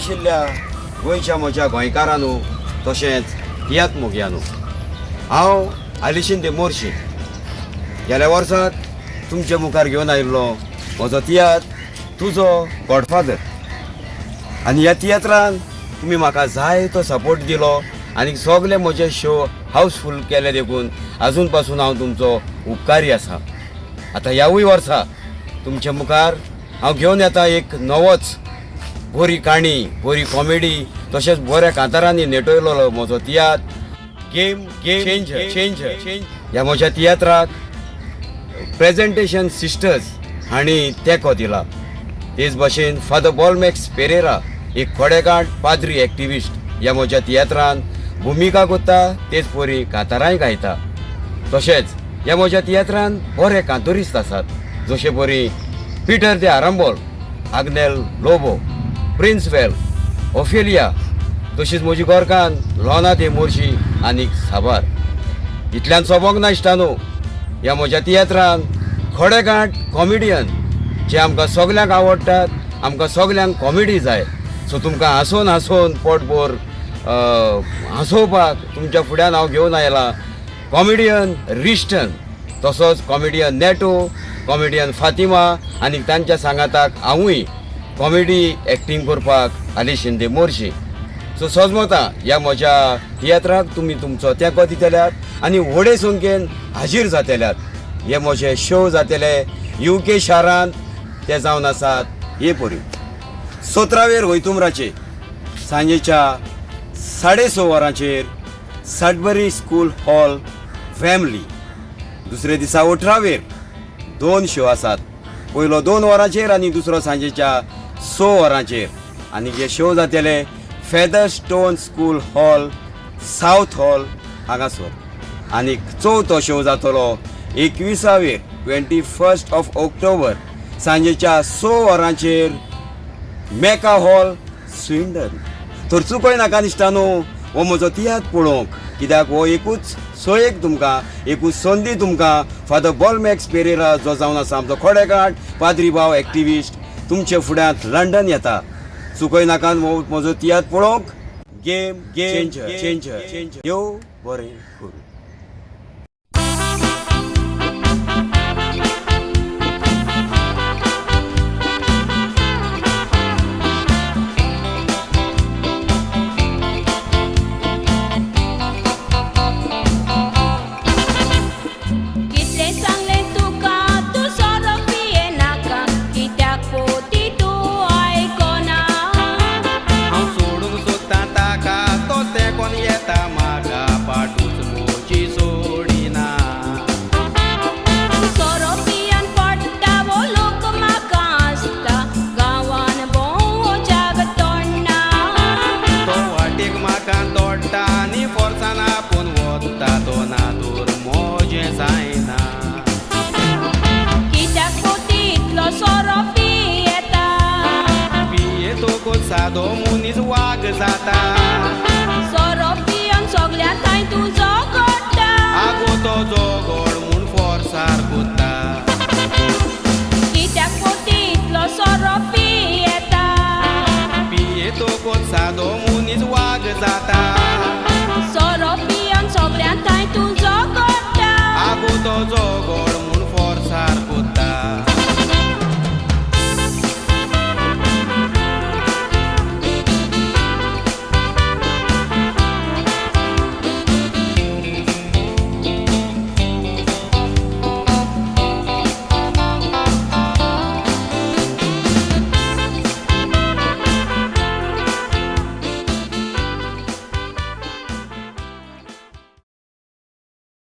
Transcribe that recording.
आशिल्ल्या गोंयच्या म्हज्या गोंयकारांनो तशेंच तियात मोगयांनो, हांव आलिशिंदे मोर्शी गेल्या वर्साक तुमचे मुखार घेवन आयिल्लो म्हजो तियात्र तुजो गॉडफादर. आनी ह्या तियात्रान तुमी म्हाका जाय तो सपोर्ट दिलो आनी सगळे म्हजे शो हावसफूल केले देखून आजून पासून हांव तुमचो उपकारी आसा. आतां ह्यावूय वर्सा तुमच्या मुखार हांव घेवन येता एक नवोच बरी काणी, बरी कॉमेडी तशेंच बऱ्या कांतारांनी नेटयलो म्हजो तियात्र गेम चेंज. ह्या म्हज्या तियात्राक प्रेजेंटेशन सिस्टर्स हांणी तेंको दिला. तेच भशेन फादर बॉलमॅक्स पेरेरा एक खोडेकांठ पाद्री एक्टिविस्ट ह्या म्हज्या तियात्रान भुमिका करता, तेच परी कांतारांय गायता. तशेंच ह्या म्हज्या तियात्रान बरे कांतोरिस्त आसात, जशे परी पिटर दे आरांबोल, आग्नेल लोबो, प्रिन्स वेल, ऑफेलिया, तशीच म्हजी गोरकान लोना दे मोर्शी आनीक साबार. इतल्यान सोबोंक ना इश्टानो, ह्या म्हज्या तियात्रान खोडेकांठ कॉमेडियन जे आमकां सगल्यांक आवडटात, आमकां सगल्यांक कॉमेडी जाय. सो तुमकां हांसोन पोटभर हांसोवपाक तुमच्या फुड्यान हांव घेवन आयला कॉमेडियन रिश्टन, तसोच कॉमेडियन नेटो, कॉमेडियन फातिमा आनी तांच्या सांगाताक हांवूय कॉमेडी एक्टींग करपाक आलिशिंदे मोर्शी. सो सजमता ह्या म्हज्या तियात्राक तुमी तुमचो तेंको दितल्यात आनी व्हडे संख्येन हाजीर जातल्यात. हे म्हजे शो जातले UK शारांत, ते जावन आसात हे परी 17 वैतुमराचे सांजेच्या 6:30 वरांचेर सॅडबरी स्कूल हॉल फॅमिली. दुसरे दिसा 18 2 शो आसात, पयलो 2 वरांचेर आनी दुसरो सांजेच्या 6 वरांचेर. आनी हे शो जातले फेदरस्टोन स्कूल हॉल साउथ हॉल हांगासर. आनी चवथो शो जातलो 21 ऑक्टोबर सांजेच्या 6 वरांचेर मेका हॉल स्विंडन. तर चुकोय नाका इश्टानो हो म्हजो तियात्र पळोवंक, कित्याक हो एकूच तुमकां एकूच संदी तुमकां फादर बॉलमॅक्स पेरेरा जो जावन आसा आमचो खोडेकांठ पाद्री भाव एक्टिविस्ट तुमचे फुड्यांत लंडन येता. चुकोय नाका म्हजो तियात्र पळोवंक. Game change. देव बरें करूं. सादो मुनीस वाग जाता, सोरोपियन सगळ्या थंय तुजो घडटा, आगो तो जोगोड म्हूण फोर्सार कोत्ता. कित्याक पोटी इतलो सोरोपी येता, पियेतो कोण सादो मुनीस वाग जाता, सोरोपियन सगळ्या थंय तुजो घडटा, आगो तो जोगोड